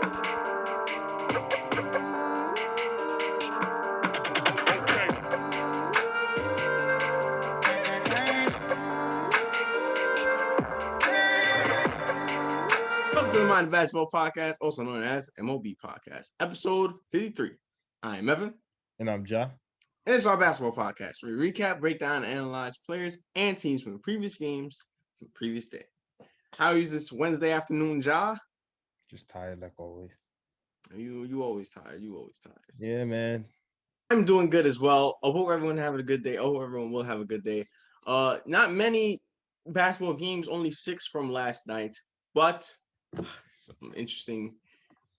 Welcome to the Mind Basketball Podcast, also known as M.O.B Podcast, episode 53. I am Evan. And I'm Ja. And it's our basketball podcast where we recap, break down, and analyze players and teams from the previous games from the previous day. How is this Wednesday afternoon, Ja? Just tired like always. You always tired. You always tired. Yeah, man. I'm doing good as well. I hope everyone having a good day. I hope everyone will have a good day. Not many basketball games, only 6 from last night, but some interesting,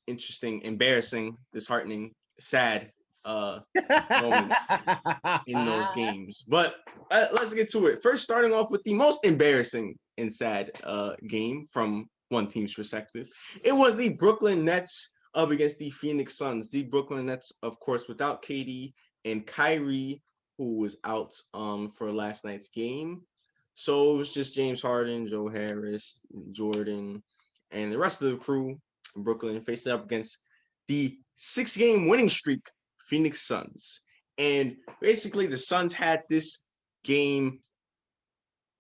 embarrassing, disheartening, sad moments in those games. But let's get to it. First, starting off with the most embarrassing and sad game from one team's perspective. It was the Brooklyn Nets up against the Phoenix Suns. The Brooklyn Nets, of course, without KD and Kyrie, who was out for last night's game. So it was just James Harden, Joe Harris, Jordan, and the rest of the crew in Brooklyn facing up against the 6-game winning streak Phoenix Suns. And basically the Suns had this game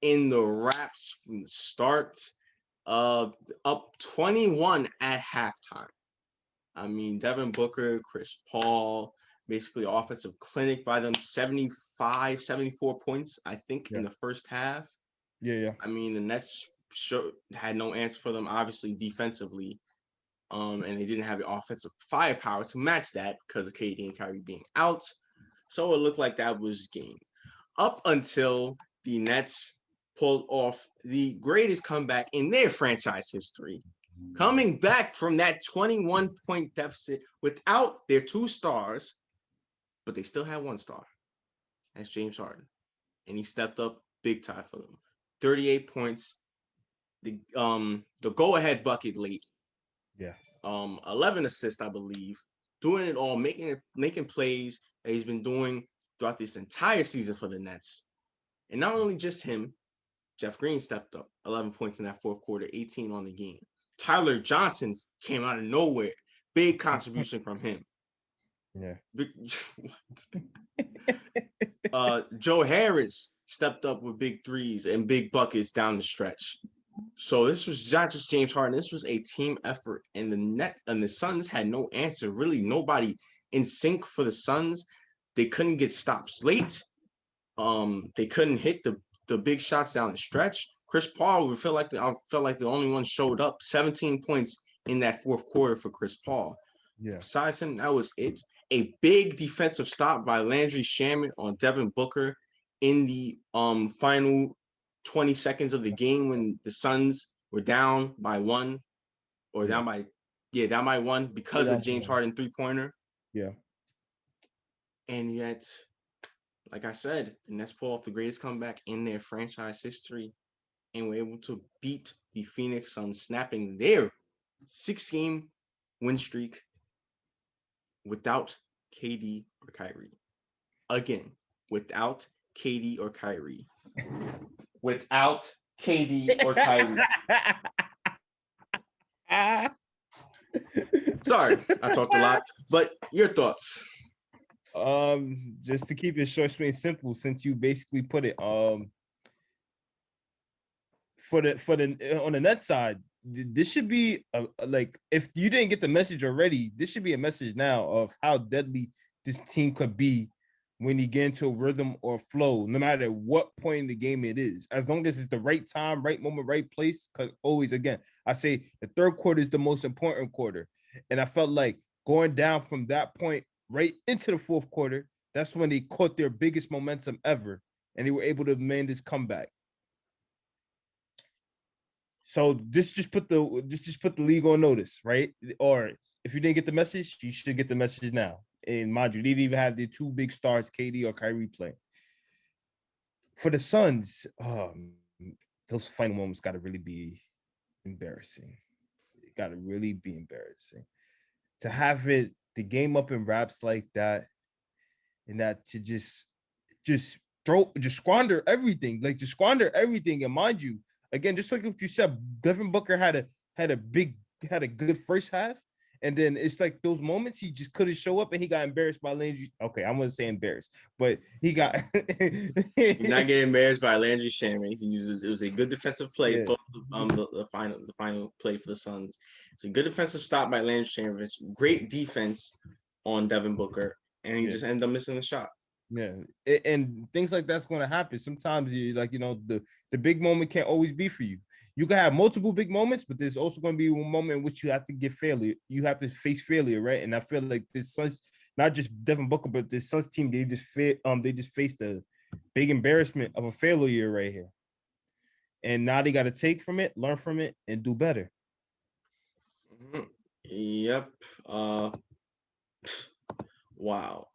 in the wraps from the start, up 21 at halftime. I mean, Devin Booker, Chris Paul, basically offensive clinic by them, 75, 74 points, I think, in the first half. Yeah. I mean, the Nets had no answer for them, obviously, defensively. And they didn't have the offensive firepower to match that because of KD and Kyrie being out. So it looked like that was game. Up until the Nets pulled off the greatest comeback in their franchise history, coming back from that 21-point deficit without their 2 stars, but they still had 1 star. That's James Harden. And he stepped up big time for them. 38 points. The go-ahead bucket late. Yeah. 11 assists, I believe. Doing it all, making plays that he's been doing throughout this entire season for the Nets. And not only just him, Jeff Green stepped up. 11 points in that fourth quarter, 18 on the game. Tyler Johnson came out of nowhere. Big contribution from him. Yeah. Joe Harris stepped up with big threes and big buckets down the stretch. So this was not just James Harden. This was a team effort, and the Suns had no answer. Really, nobody in sync for the Suns. They couldn't get stops late. They couldn't hit the big shots down the stretch. Chris Paul, I felt like the only one showed up. 17 points in that fourth quarter for Chris Paul. Yeah. Besides him, that was it. A big defensive stop by Landry Shamet on Devin Booker in the final 20 seconds of the game when the Suns were down by 1 down by 1 because of James Harden 3-pointer. Yeah. And yet, like I said, the Nets pulled off the greatest comeback in their franchise history and were able to beat the Phoenix Suns, snapping their 6-game win streak without KD or Kyrie. Again, without KD or Kyrie. Without KD or Kyrie. Sorry, I talked a lot, but your thoughts? Just to keep it short, sweet, and simple, since you basically put it for the on the net side, this should be like, if you didn't get the message already, this should be a message now of how deadly this team could be when you get into a rhythm or flow, no matter what point in the game it is, as long as it's the right time, right moment, right place. Because always, again, I say the third quarter is the most important quarter. And I felt like going down from that point right into the fourth quarter, that's when they caught their biggest momentum ever. And they were able to man this comeback. So this just put the league on notice, right? Or if you didn't get the message, you should get the message now. And mind you, they didn't even have their 2 big stars, KD or Kyrie, playing. For the Suns, those final moments got to really be embarrassing. It got to really be embarrassing. To have the game up in wraps like that, and that to just squander everything. And mind you, again, just like what you said, Devin Booker had a good first half, And then it's like those moments he just couldn't show up and he got embarrassed by Landry. Okay, I'm gonna say embarrassed, but he got He's not getting embarrassed by Landry Shamet. It was a good defensive play. yeah. The final play for the Suns. It's a good defensive stop by Landry Shamet. Great defense on Devin Booker, and he just ended up missing the shot. Yeah, and things like that's going to happen. Sometimes the big moment can't always be for you. You can have multiple big moments, but there's also going to be one moment in which you have to get failure. You have to face failure, right? And I feel like this Suns, not just Devin Booker, but this Suns team, they just faced a big embarrassment of a failure right here. And now they got to take from it, learn from it, and do better. Mm-hmm. Yep. Wow.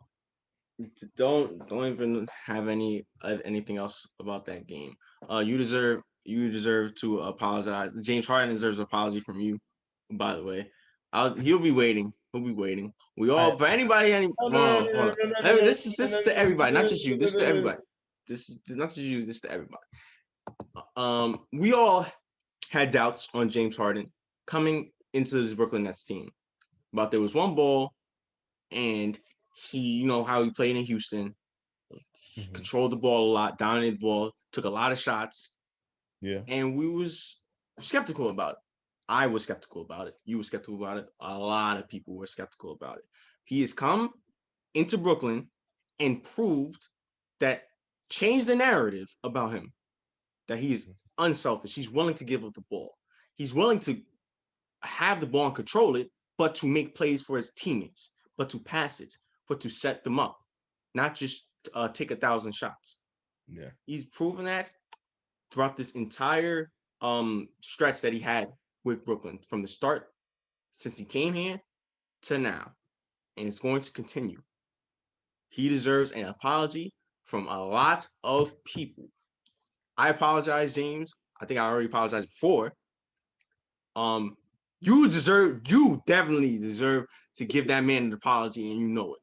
Don't even have anything else about that game. You deserve to apologize. James Harden deserves an apology from you, by the way. He'll be waiting. He'll be waiting. We all, but anybody, hold on. This is to everybody, not just you. This is to everybody. This is not just you. This is to everybody. We all had doubts on James Harden coming into this Brooklyn Nets team, but there was one ball, and he, how he played in Houston, controlled the ball a lot, dominated the ball, took a lot of shots. Yeah. And we was skeptical about it. I was skeptical about it. You were skeptical about it. A lot of people were skeptical about it. He has come into Brooklyn and proved that, changed the narrative about him, that he's unselfish. He's willing to give up the ball. He's willing to have the ball and control it, but to make plays for his teammates, but to pass it, but to set them up, not just take 1,000 shots. Yeah. He's proven that throughout this entire stretch that he had with Brooklyn, from the start, since he came here to now, and it's going to continue. He deserves an apology from a lot of people. I apologize, James. I think I already apologized before. You definitely deserve to give that man an apology, and you know it.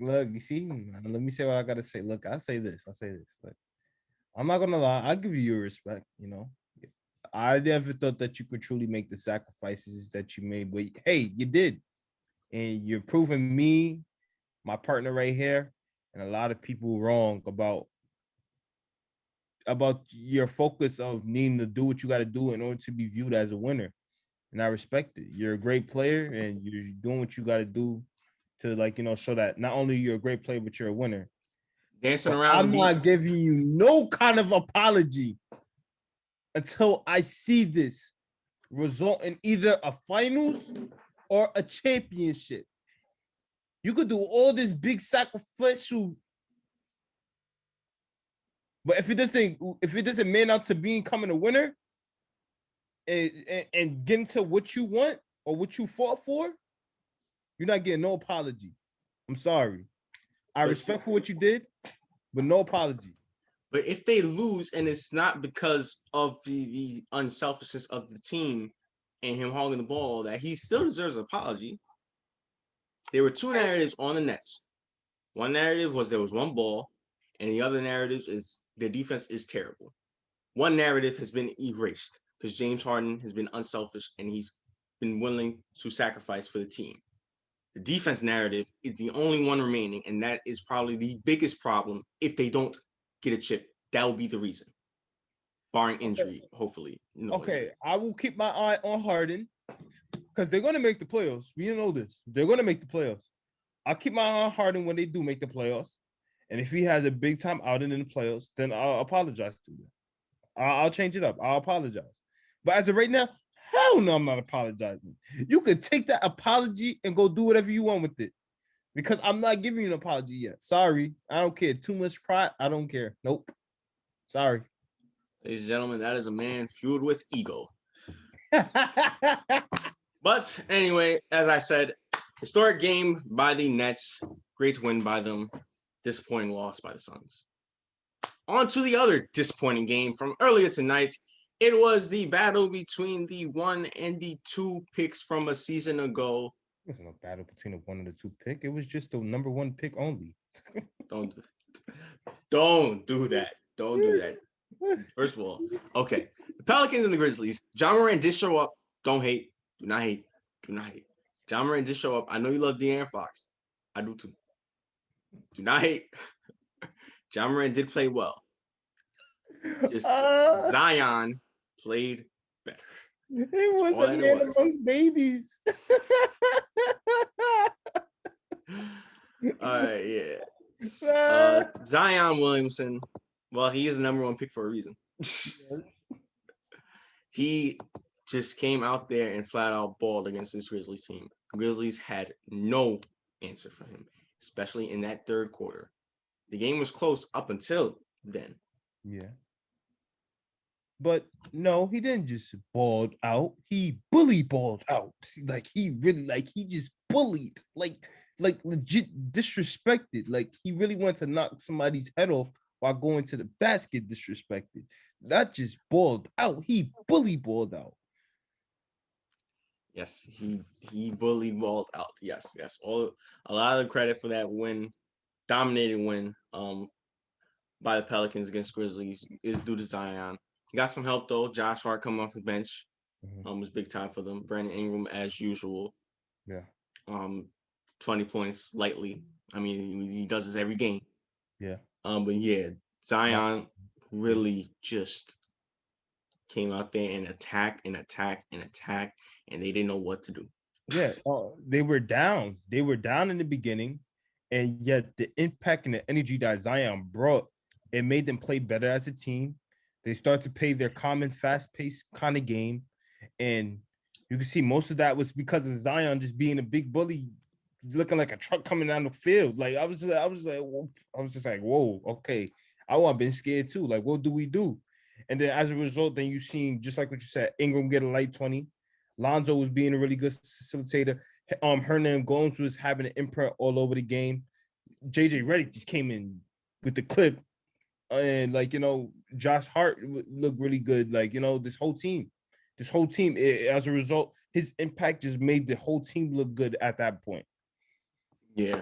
Look, you see, let me say what I gotta say. Look, I say this. Like, I'm not gonna lie, I give you your respect, I never thought that you could truly make the sacrifices that you made, but hey, you did. And you're proving me, my partner right here, and a lot of people wrong about your focus of needing to do what you got to do in order to be viewed as a winner. And I respect it. You're a great player and you're doing what you got to do to show that not only you're a great player, but you're a winner. Dancing But around. I'm not giving you no kind of apology until I see this result in either a finals or a championship. You could do all this big sacrificial, but if it doesn't man out to becoming a winner and getting to what you want or what you fought for, you're not getting no apology. I'm sorry. I respect for what you did, but no apology. But if they lose, and it's not because of the unselfishness of the team and him hogging the ball, that he still deserves an apology. There were two narratives on the Nets. One narrative was there was one ball, and the other narrative is their defense is terrible. One narrative has been erased because James Harden has been unselfish and he's been willing to sacrifice for the team. The defense narrative is the only one remaining, and that is probably the biggest problem. If they don't get a chip, that will be the reason, barring injury, hopefully. Okay, I will keep my eye on Harden because they're going to make the playoffs. We know this. They're going to make the playoffs. I'll keep my eye on Harden when they do make the playoffs. And if he has a big time outing in the playoffs, then I'll apologize to you. I'll change it up. I'll apologize. But as of right now, hell no, I'm not apologizing. You could take that apology and go do whatever you want with it. Because I'm not giving you an apology yet. Sorry. I don't care. Too much pride. I don't care. Nope. Sorry. Ladies and gentlemen, that is a man fueled with ego. But anyway, as I said, historic game by the Nets. Great win by them. Disappointing loss by the Suns. On to the other disappointing game from earlier tonight. It was the battle between the 1 and the 2 picks from a season ago. It wasn't a battle between the 1 and the 2 pick. It was just the number 1 pick only. Don't do that. Don't do that. First of all, okay. The Pelicans and the Grizzlies. Ja Morant did show up. Don't hate. Do not hate. Do not hate. John Moran did show up. I know you love De'Aaron Fox. I do too. Do not hate. John Moran did play well. Just Uh, Zion played better. it That's was all a that it man was. amongst babies. Yeah. Ah. Zion Williamson. Well, he is the number one pick for a reason. He just came out there and flat out balled against this Grizzlies team. Grizzlies had no answer for him, especially in that third quarter. The game was close up until then. Yeah. But no, he didn't just balled out. He bully balled out. Like he really, like he just bullied, like legit disrespected. Like he really wanted to knock somebody's head off while going to the basket disrespected. That just balled out. He bully balled out. Yes, he bullied balled out. Yes, yes. A lot of the credit for that win, dominating win, by the Pelicans against Grizzlies is due to Zion. He got some help though. Josh Hart coming off the bench, was big time for them. Brandon Ingram as usual. Yeah. Um, 20 points lightly. I mean, he does this every game. Yeah. But yeah, Zion really just came out there and attacked and attacked and attacked, and they didn't know what to do. Yeah. They were down. They were down in the beginning, and yet the impact and the energy that Zion brought, it made them play better as a team. They start to play their common, fast-paced kind of game, and you can see most of that was because of Zion just being a big bully, looking like a truck coming down the field. Like I was just like, whoa, okay. I would have been scared too. Like, what do we do? And then as a result, then you seen just like what you said, Ingram get a light 20. Lonzo was being a really good facilitator. Hernan Gomes was having an imprint all over the game. JJ Redick just came in with the clip, and like Josh Hart looked really good. Like this whole team. As a result, his impact just made the whole team look good at that point. Yeah.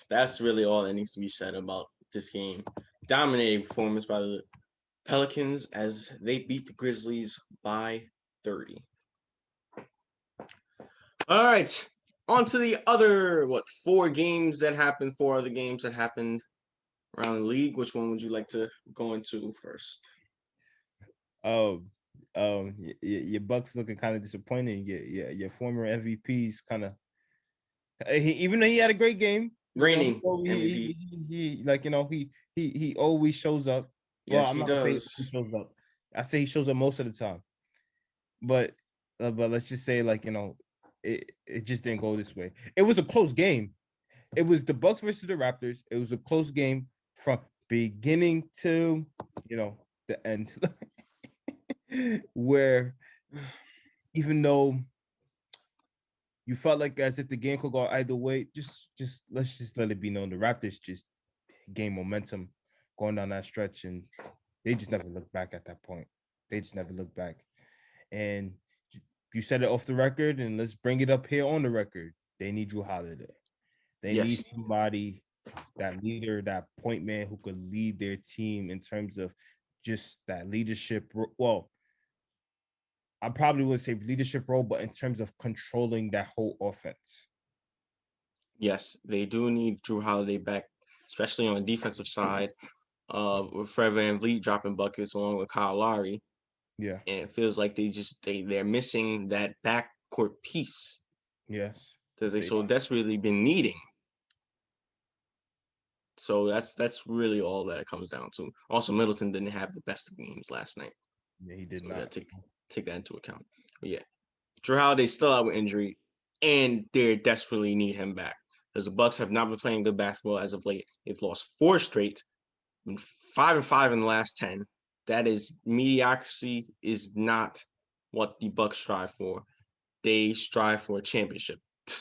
That's really all that needs to be said about this game. Dominating performance by the Pelicans as they beat the Grizzlies by 30. All right. On to the other, four other games that happened around the league. Which one would you like to go into first? Um, your Bucks looking kind of disappointing. Your former MVPs kind of, even though he had a great game, Reigning MVP. He always shows up. Well, Yes, I'm he not gonna say he does. shows up. I say he shows up most of the time, but let's just say it just didn't go this way. It was a close game. It was the Bucks versus the Raptors. It was a close game from beginning to the end, where even though you felt like as if the game could go either way, just let's just let it be known the Raptors just gained momentum going down that stretch, and they just never looked back at that point. They just never looked back. And you said it off the record, and let's bring it up here on the record. They need Drew Holiday. They need somebody, that leader, that point man who could lead their team in terms of just that leadership. Well, I probably wouldn't say leadership role, but in terms of controlling that whole offense. Yes, they do need Drew Holiday back, especially on the defensive side. With Fred VanVleet dropping buckets along with Kyle Lowry. Yeah. And it feels like they're missing that backcourt piece. Yes. That they so desperately been needing. So that's really all that it comes down to. Also, Middleton didn't have the best of games last night. Yeah, he did so not. Take that into account. But yeah, Drew Holiday's still out with injury, and they desperately need him back because the Bucks have not been playing good basketball as of late. They've lost 4 straight, 5-5 in the last 10. That is mediocrity. Is not what the Bucks strive for. They strive for a championship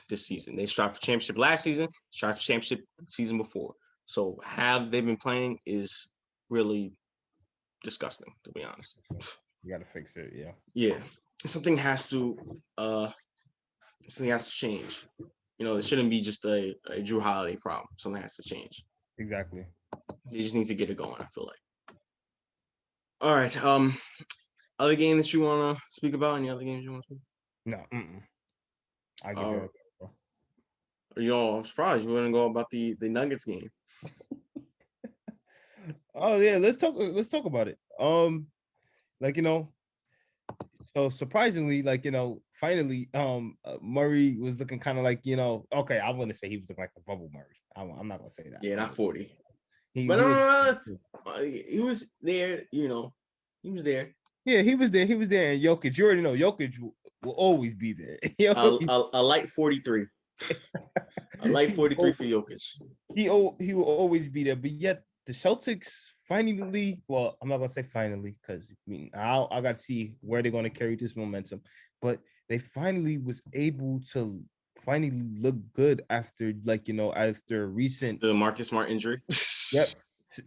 this season. They strive for championship last season. Strive for championship season before. So how they've been playing is really disgusting, to be honest. You gotta fix it, yeah. Yeah. Something has to change. It shouldn't be just a Drew Holiday problem. Something has to change. Exactly. They just need to get it going, I feel like. All right. Other game that you wanna speak about? Any other games you want to speak? No. I give you that. I'm surprised you wouldn't go about the Nuggets game. Oh yeah, let's talk about it. Like so surprisingly, like finally, Murray was looking kind of like okay, I want to say he was looking like the bubble Murray. I'm not gonna say that. Yeah, not 40. He But he was he was there, he was there. yeah, he was there. He was there. And Jokic, you already know Jokic will always be there. A light 43. A light 43 for Jokic. He will always be there. But yet the Celtics finally, well, I'm not gonna say finally because I got to see where they're gonna carry this momentum. But they finally was able to finally look good after after recent The Marcus Smart injury. yep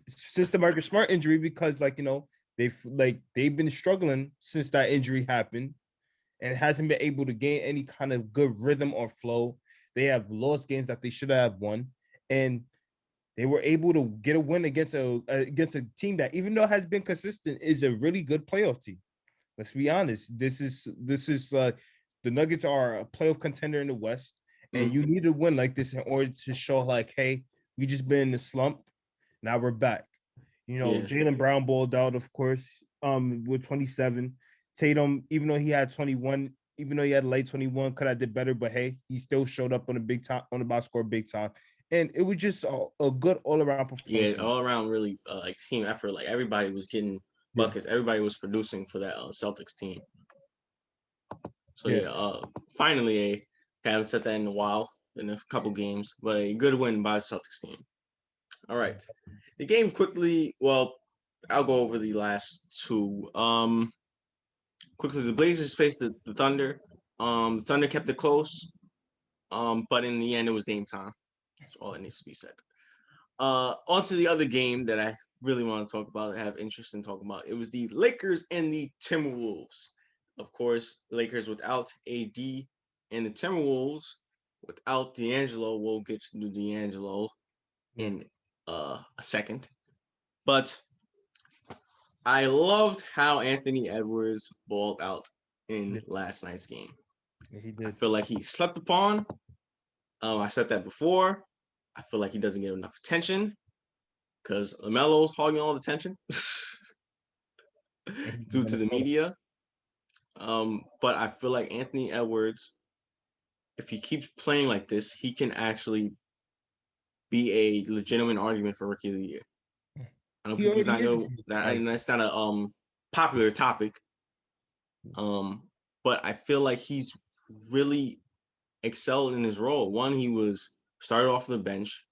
since the Marcus Smart injury because they've been struggling since that injury happened and hasn't been able to gain any kind of good rhythm or flow. They have lost games that they should have won, and they were able to get a win against a team that, even though has been consistent, is a really good playoff team. Let's be honest. This is the Nuggets are a playoff contender in the West, and you need to win like this in order to show like, hey, we just been in the slump. Now we're back. Jaylen Brown balled out, of course, with 27. Tatum, even though he had 21, even though he had late 21, could have did better, but hey, he still showed up on the box score big time. And it was just a good all-around performance. Yeah, all around really like team effort. Like everybody was getting buckets. Yeah. Everybody was producing for that Celtics team. So finally haven't said that in a while, in a couple games, but a good win by the Celtics team. All right. The game quickly, well, I'll go over the last two. Quickly, the Blazers faced the Thunder. The Thunder kept it close, but in the end, it was game time. That's all that needs to be said. On to the other game that I really want to talk about, have interest in talking about. It was the Lakers and the Timberwolves. Of course, Lakers without AD and the Timberwolves without Deangelo. We'll get to Deangelo in a second. But I loved how Anthony Edwards balled out in last night's game. He did. I feel like he slept upon. I said that before. I feel like he doesn't get enough attention because LaMelo's hogging all the attention due to the media. But I feel like Anthony Edwards, if he keeps playing like this, he can actually be a legitimate argument for Rookie of the Year. I know people not know that that's not a popular topic. But I feel like he's really excelled in his role. One, he was started off the bench,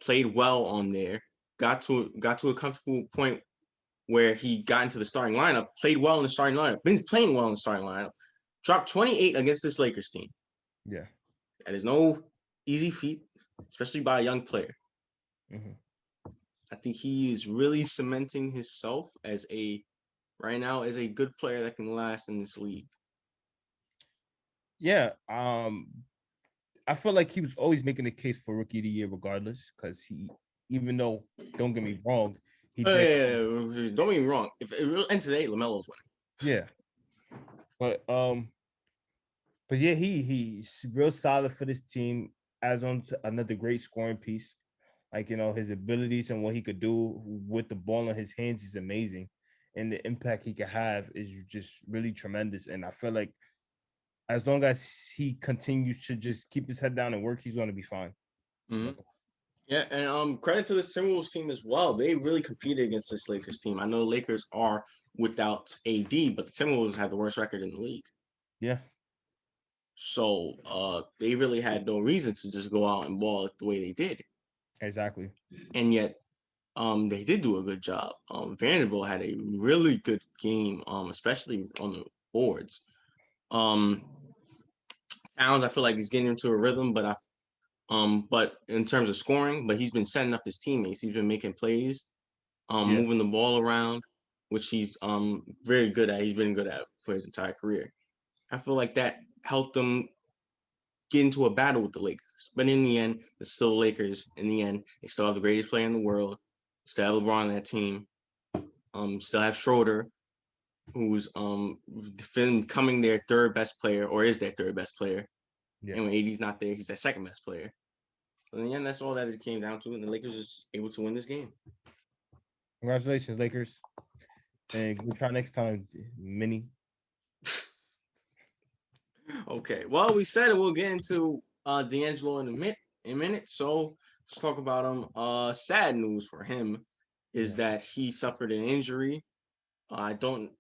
played well on there, got to a comfortable point where he got into the starting lineup, played well in the starting lineup, been playing well in the starting lineup, dropped 28 against this Lakers team. Yeah. That is no easy feat, especially by a young player. Mm-hmm. I think he is really cementing himself right now as a good player that can last in this league. Yeah. I feel like he was always making the case for Rookie of the Year regardless, because even though, don't get me wrong, don't get me wrong. If it ends today, LaMelo's winning. Yeah. But yeah, he's real solid for this team, adds on to another great scoring piece. Like, his abilities and what he could do with the ball in his hands is amazing. And the impact he could have is just really tremendous. And I feel like as long as he continues to just keep his head down and work, he's going to be fine. Mm-hmm. Yeah, and credit to the Timberwolves team as well. They really competed against this Lakers team. I know Lakers are without AD, but the Timberwolves have the worst record in the league. Yeah. So they really had no reason to just go out and ball it the way they did. Exactly. And yet they did do a good job. Vanderbilt had a really good game, especially on the boards. Towns, I feel like he's getting into a rhythm, but in terms of scoring, but he's been setting up his teammates. He's been making plays, moving the ball around, which he's very good at. He's been good at for his entire career. I feel like that helped them get into a battle with the Lakers. But in the end, it's still Lakers. In the end, they still have the greatest player in the world. Still have LeBron on that team. Still have Schroeder. who's becoming their third best player, or is their third best player. Yeah. And when AD's not there, he's their second best player. But in the end, that's all that it came down to, and the Lakers is able to win this game. Congratulations, Lakers. And we'll try next time, Mini. Okay. Well, we said it. We'll get into Deangelo in a minute. So let's talk about him. Sad news for him is that he suffered an injury. I don't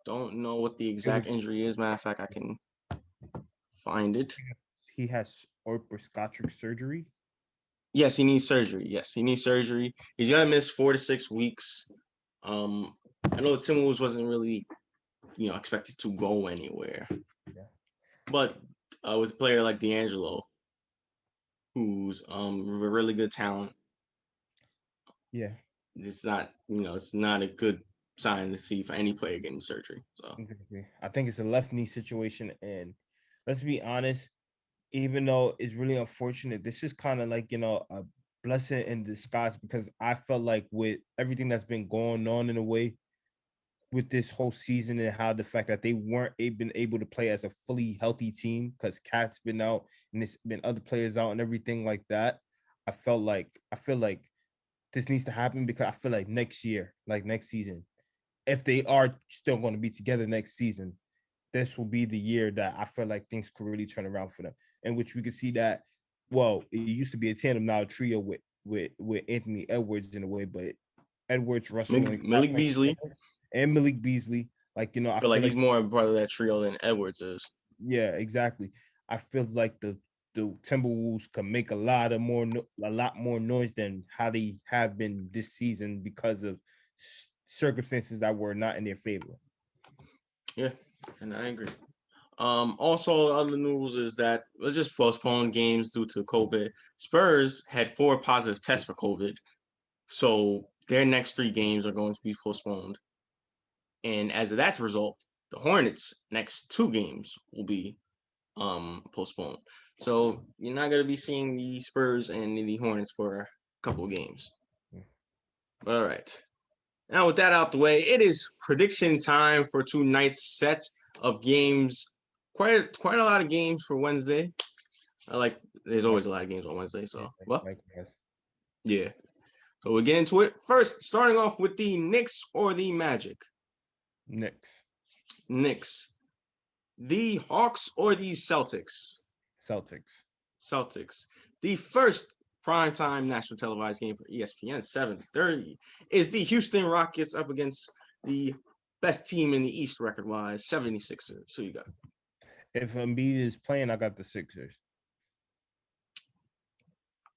know what the exact injury is. Matter of fact, I can find it. He has orthoscopic surgery. Yes, he needs surgery. Yes, he needs surgery. He's gonna miss 4 to 6 weeks. I know the Timberwolves wasn't really, expected to go anywhere. Yeah. But with a player like Deangelo, who's a really good talent, yeah, it's not a good sign to see for any player getting surgery. So exactly. I think it's a left knee situation, and let's be honest, even though it's really unfortunate, this is kind of like a blessing in disguise because I felt like with everything that's been going on in a way with this whole season and how the fact that they weren't been able to play as a fully healthy team because Cat's been out and there's been other players out and everything like that. I feel like this needs to happen because I feel like next year, like next season, if they are still going to be together next season, this will be the year that I feel like things could really turn around for them. In which we could see that, well, it used to be a tandem, now a trio with Anthony Edwards in a way, but Edwards, Russell, Malik Beasley, and Malik Beasley. Like, I feel feel like he's like more a part of that trio than Edwards is. yeah, exactly. I feel like the Timberwolves can make a lot more noise than how they have been this season because of circumstances that were not in their favor. Yeah, and I agree. Also, other news is that let's just postpone games due to COVID. Spurs had 4 positive tests for COVID, so their next 3 games are going to be postponed. And as of that result, the Hornets' next 2 games will be postponed. So you're not going to be seeing the Spurs and the Hornets for a couple of games. All right. Now with that out the way, it is prediction time for tonight's set of games. Quite a lot of games for Wednesday. There's always a lot of games on Wednesday. So yeah. So we'll get into it. First, starting off with the Knicks or the Magic. Knicks. The Hawks or the Celtics. Celtics. The first primetime national televised game for ESPN, 7:30, is the Houston Rockets up against the best team in the East record-wise, 76ers. So you got. If Embiid is playing, I got the Sixers.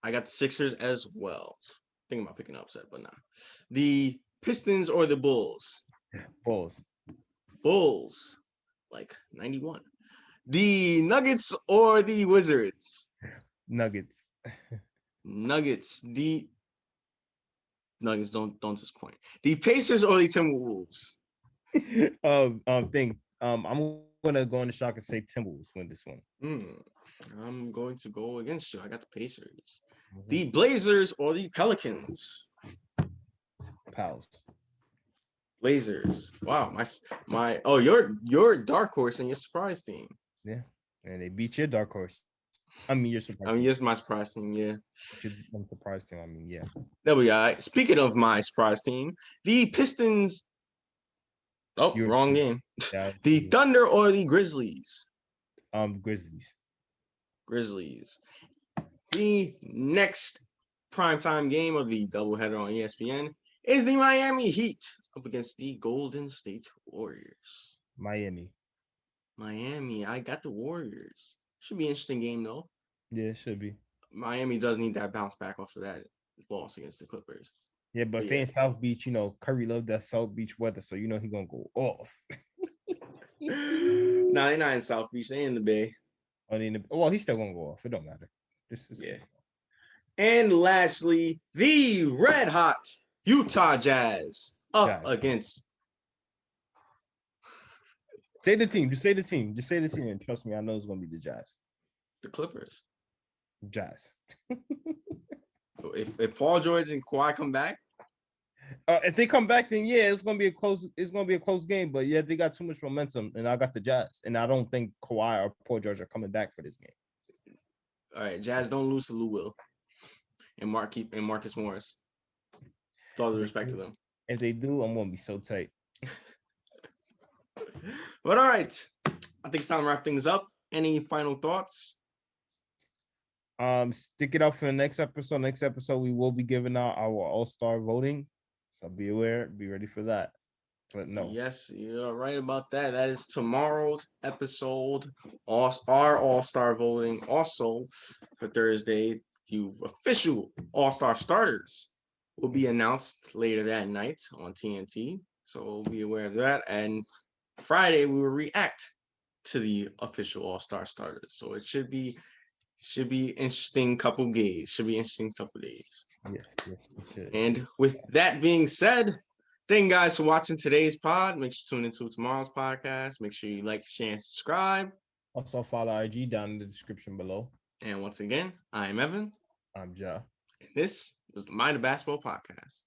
I got the Sixers as well. Thinking about picking upset, but nah. The Pistons or the Bulls? Bulls. Like 91. The Nuggets or the Wizards? Nuggets. The Nuggets don't disappoint. The Pacers or the Timberwolves? I'm gonna go on the shock and say Timberwolves win this one. I'm going to go against you. I got the Pacers. Mm-hmm. The Blazers or the Pelicans? Pals. Blazers. Wow, my your dark horse and your surprise team. Yeah, and they beat your dark horse. I mean, your surprise. You're my surprise team. Yeah, I'm surprise team. I mean, yeah. There we go. Speaking of my surprise team, the Pistons. Oh, wrong game. Yeah, the Thunder or the Grizzlies? Grizzlies. The next primetime game of the doubleheader on ESPN is the Miami Heat up against the Golden State Warriors. Miami. I got the Warriors. Should be an interesting game, though. Yeah, it should be. Miami does need that bounce back after that loss against the Clippers. Yeah, but if they in South Beach, Curry loved that South Beach weather, so he gonna go off. Nah, they're not in South Beach. They're in the Bay. Well, he's still gonna go off. It don't matter. Yeah. And lastly, the red hot Utah Jazz up against. Say the team. Just say the team. And trust me, I know it's gonna be the Jazz. The Clippers. Jazz. If Paul George and Kawhi come back. If they come back, then yeah, it's gonna be a close. It's gonna be a close game. But yeah, they got too much momentum, and I got the Jazz, and I don't think Kawhi or Paul George are coming back for this game. All right, Jazz don't lose to Lou Will and Marcus Morris. With all the respect to them. If they do, I'm gonna be so tight. But all right, I think it's time to wrap things up. Any final thoughts? Stick it out for the next episode. Next episode, we will be giving out our all-star voting. So be aware, be ready for that. But no. Yes, you're right about that. That is tomorrow's episode. Our all-star voting. Also, for Thursday, the official all-star starters will be announced later that night on TNT. So be aware of that. And Friday, we will react to the official all-star starters. So it should be interesting couple days. Should be interesting couple days. Yes, it should. And with that being said, thank you guys for watching today's pod. Make sure you tune into tomorrow's podcast. Make sure you like, share, and subscribe. Also follow IG down in the description below. And once again, I am Evan. I'm Ja. And this was the Mind of Basketball Podcast.